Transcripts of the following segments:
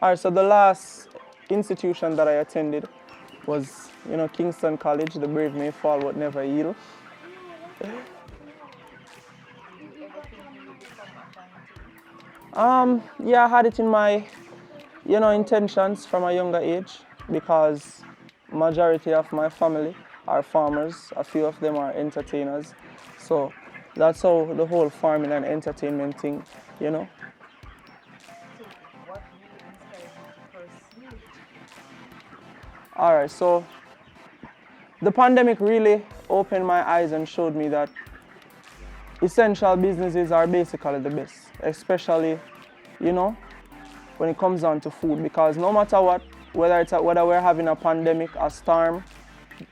All right, so the last institution that I attended was, Kingston College. The brave may fall, but never yield. Yeah, I had it in my, intentions from a younger age because majority of my family are farmers. A few of them are entertainers. So that's how the whole farming and entertainment thing, you know. All right, so the pandemic really opened my eyes and showed me that essential businesses are basically the best, especially, when it comes down to food, because no matter what, whether we're having a pandemic, a storm,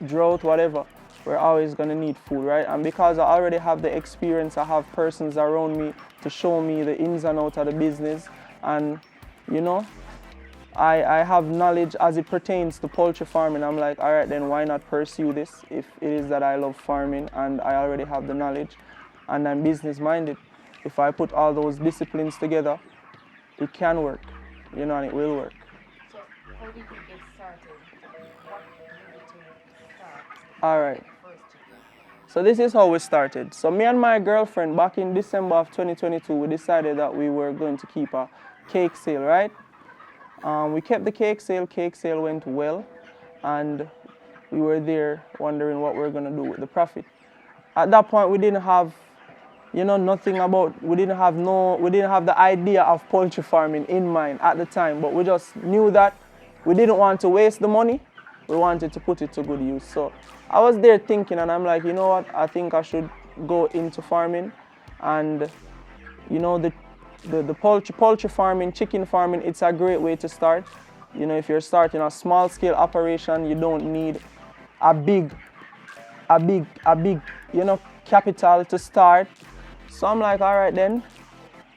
drought, whatever, we're always gonna need food, right? And because I already have the experience, I have persons around me to show me the ins and outs of the business, and I have knowledge as it pertains to poultry farming. I'm like, all right, then why not pursue this if it is that I love farming and I already have the knowledge and I'm business minded. If I put all those disciplines together, it can work, and it will work. So how did you get started? What led you to start? All right. First chicken? So this is how we started. So me and my girlfriend, back in December of 2022, we decided that we were going to keep a cake sale, right? We kept the cake sale. Cake sale went well, and we were there wondering what we were going to do with the profit. At that point, we didn't have, nothing about. We didn't have the idea of poultry farming in mind at the time. But we just knew that we didn't want to waste the money. We wanted to put it to good use. So I was there thinking, and I'm like, you know what? I think I should go into farming, and the poultry farming, chicken farming, it's a great way to start. If you're starting a small scale operation, you don't need a big, capital to start. So I'm like, all right then,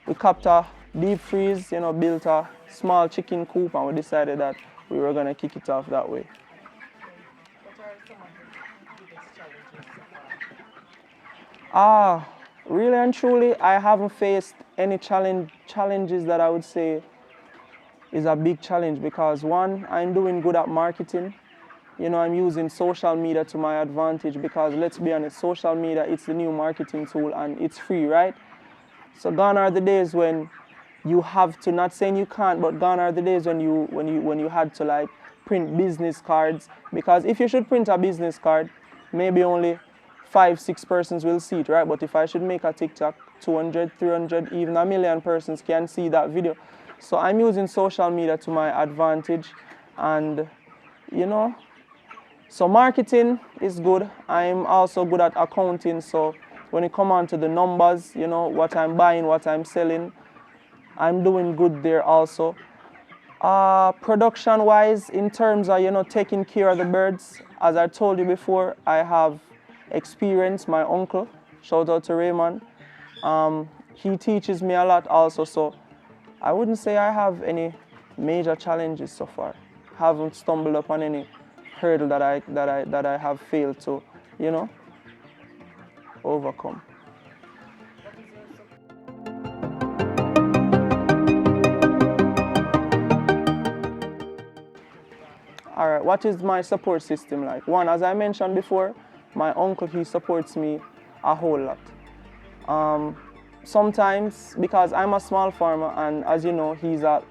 we capped a deep freeze, built a small chicken coop, and we decided that we were gonna kick it off that way. What are some of the biggest challenges so far? Really and truly, I haven't faced any challenges that I would say is a big challenge, because one, I'm doing good at marketing. I'm using social media to my advantage, because let's be honest, social media, it's the new marketing tool and it's free, right? So gone are the days when you have to, not saying you can't, but gone are the days when you had to like print business cards, because if you should print a business card, maybe only 5-6 persons will see it, right? But if I should make a TikTok, 200, 300, even 1 million persons can see that video. So I'm using social media to my advantage, and so marketing is good. I'm also good at accounting, so when it comes on to the numbers, what I'm buying, what I'm selling, I'm doing good there also. Production wise, in terms of taking care of the birds, as I told you before, I have experience. My uncle, shout out to Raymond, he teaches me a lot also, so I wouldn't say I have any major challenges so far. Haven't stumbled upon any hurdle that I have failed to overcome. All right, what is my support system like? One, as I mentioned before, my uncle, he supports me a whole lot. Sometimes, because I'm a small farmer, and as you know, he's a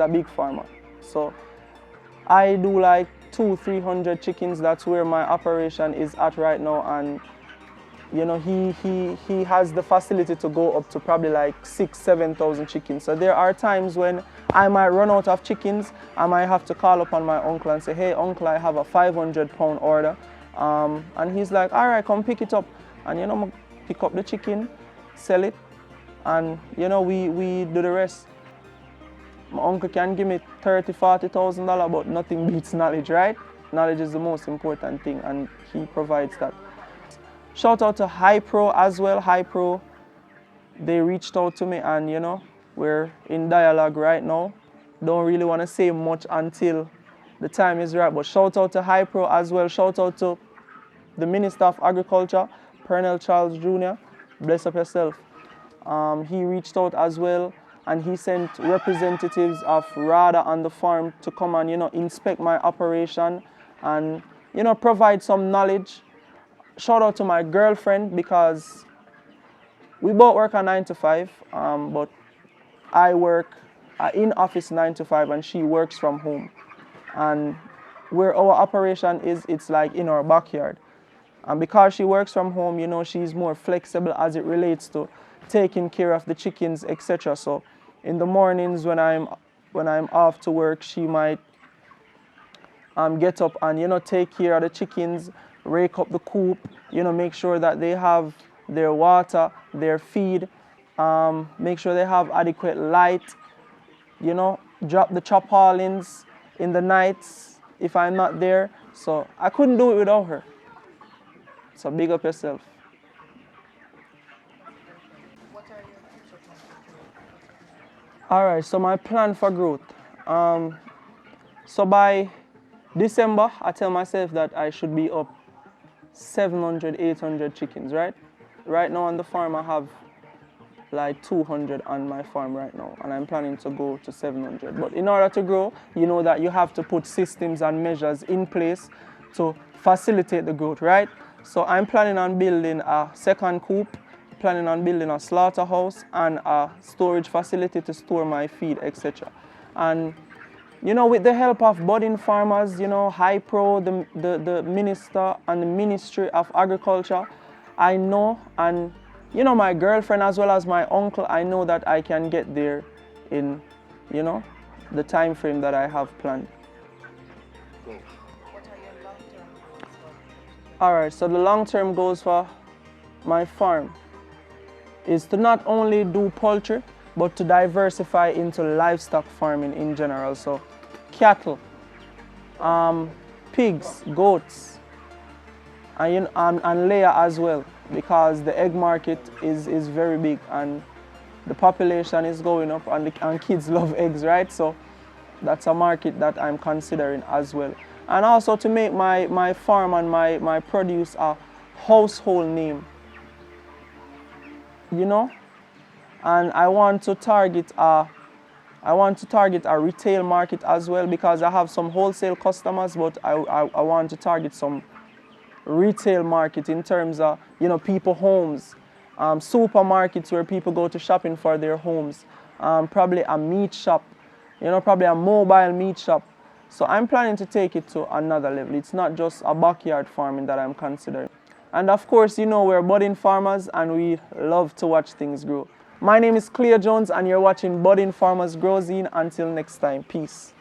big farmer. So I do like 200-300 chickens. That's where my operation is at right now, and he has the facility to go up to probably like 6,000-7,000 chickens. So there are times when I might run out of chickens. I might have to call upon my uncle and say, hey uncle, I have a 500-pound order, and he's like, all right, come pick it up. And pick up the chicken, sell it, and we do the rest. My uncle can give me $30,000-$40,000, but nothing beats knowledge, right? Knowledge is the most important thing, and he provides that. Shout out to High Pro as well. High Pro, they reached out to me, and we're in dialogue right now. Don't really want to say much until the time is right, but shout out to High Pro as well. Shout out to the Minister of Agriculture, Pernell Charles Jr., bless up yourself. He reached out as well, and he sent representatives of RADA on the farm to come and, inspect my operation and, provide some knowledge. Shout out to my girlfriend, because we both work a 9 to 5, but I work in office 9 to 5 and she works from home. And where our operation is, it's like in our backyard. And because she works from home, she's more flexible as it relates to taking care of the chickens, etc. So in the mornings when I'm off to work, she might get up and take care of the chickens, rake up the coop, make sure that they have their water, their feed, make sure they have adequate light, drop the tarpaulins in the nights if I'm not there. So I couldn't do it without her. So big up yourself. What are your future plans? All right, so my plan for growth. So by December, I tell myself that I should be up 700, 800 chickens, right? Right now on the farm, I have like 200 on my farm right now, and I'm planning to go to 700. But in order to grow, you know that you have to put systems and measures in place to facilitate the growth, right? So I'm planning on building a second coop, planning on building a slaughterhouse and a storage facility to store my feed, etc. And with the help of budding farmers, Hypro, the minister and the Ministry of Agriculture, I know, and my girlfriend as well as my uncle, I know that I can get there in, the time frame that I have planned. What are your long-term goals? All right, so the long-term goals for my farm is to not only do poultry, but to diversify into livestock farming in general. So cattle, pigs, goats, and layer as well, because the egg market is very big and the population is going up, and kids love eggs, right? So that's a market that I'm considering as well. And also to make my farm and my produce a household name, and I want to target a retail market as well, because I have some wholesale customers, but I want to target some retail market in terms of, people homes, supermarkets where people go to shopping for their homes, probably a meat shop, probably a mobile meat shop. So I'm planning to take it to another level. It's not just a backyard farming that I'm considering. And of course, we're budding farmers and we love to watch things grow. My name is Cleo Jones and you're watching Budding Farmers Grow Zine. Until next time, peace.